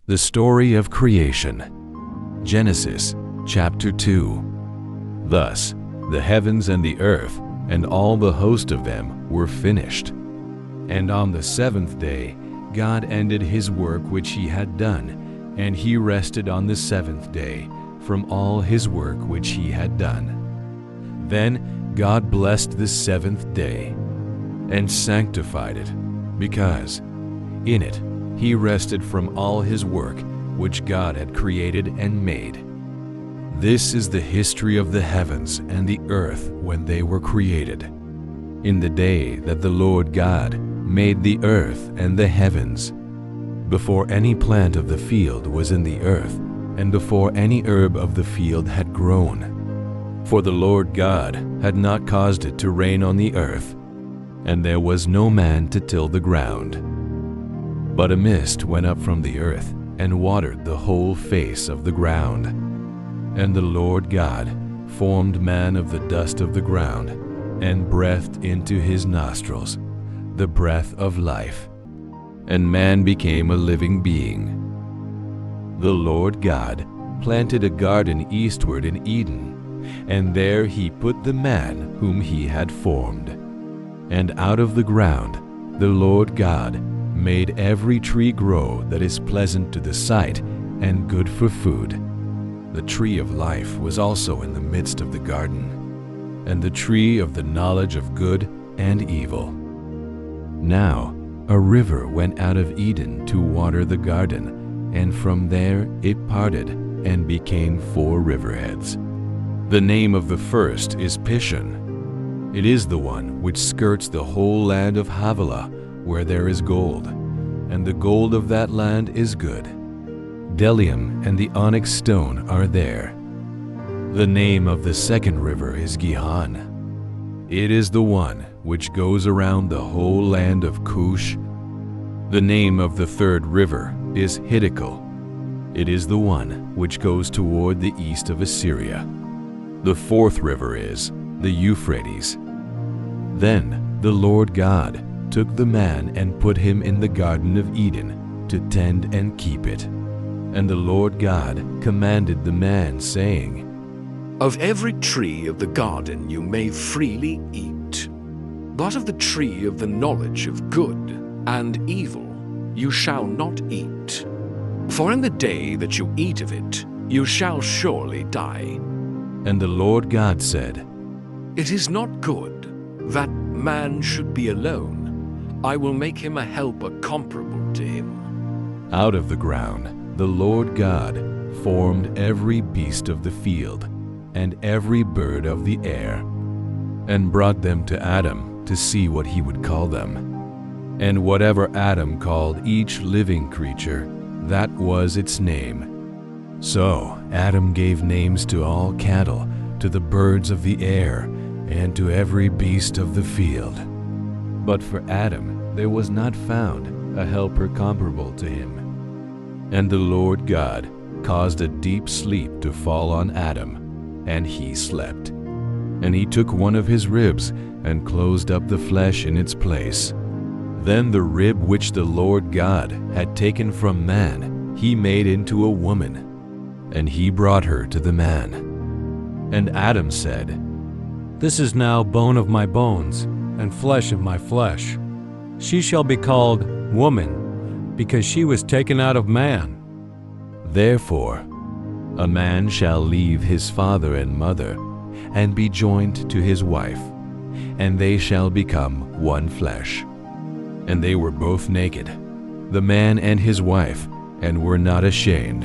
The story of creation. Genesis chapter 2. Thus the heavens and the earth and all the host of them were finished. And on the seventh day God ended his work which he had done, and he rested on the seventh day from all his work which he had done. Then God blessed the seventh day and sanctified it, because in it he rested from all his work which God had created and made. This is the history of the heavens and the earth when they were created, in the day that the Lord God made the earth and the heavens, before any plant of the field was in the earth, and before any herb of the field had grown. For the Lord God had not caused it to rain on the earth, and there was no man to till the ground. But a mist went up from the earth and watered the whole face of the ground. And the Lord God formed man of the dust of the ground, and breathed into his nostrils the breath of life, and man became a living being. The Lord God planted a garden eastward in Eden, and there he put the man whom he had formed. And out of the ground the Lord God made every tree grow that is pleasant to the sight and good for food. The tree of life was also in the midst of the garden, and the tree of the knowledge of good and evil. Now a river went out of Eden to water the garden, and from there it parted and became 4 riverheads. The name of the first is Pishon. It is the one which skirts the whole land of Havilah, where there is gold, and the gold of that land is good. Bdellium and the onyx stone are there. The name of the second river is Gihon. It is the one which goes around the whole land of Cush. The name of the third river is Hiddekel. It is the one which goes toward the east of Assyria. The fourth river is the Euphrates. Then the Lord God took the man and put him in the Garden of Eden to tend and keep it. And the Lord God commanded the man, saying, Of every tree of the garden you may freely eat, but of the tree of the knowledge of good and evil you shall not eat. For in the day that you eat of it, you shall surely die. And the Lord God said, It is not good that man should be alone. I will make him a helper comparable to him. Out of the ground the Lord God formed every beast of the field and every bird of the air, and brought them to Adam to see what he would call them. And whatever Adam called each living creature, that was its name. So Adam gave names to all cattle, to the birds of the air, and to every beast of the field. But for Adam there was not found a helper comparable to him. And the Lord God caused a deep sleep to fall on Adam, and he slept. And he took one of his ribs and closed up the flesh in its place. Then the rib which the Lord God had taken from man he made into a woman, and he brought her to the man. And Adam said, This is now bone of my bones and flesh of my flesh. She shall be called woman, because she was taken out of man. Therefore a man shall leave his father and mother, and be joined to his wife, and they shall become one flesh. And they were both naked, the man and his wife, and were not ashamed.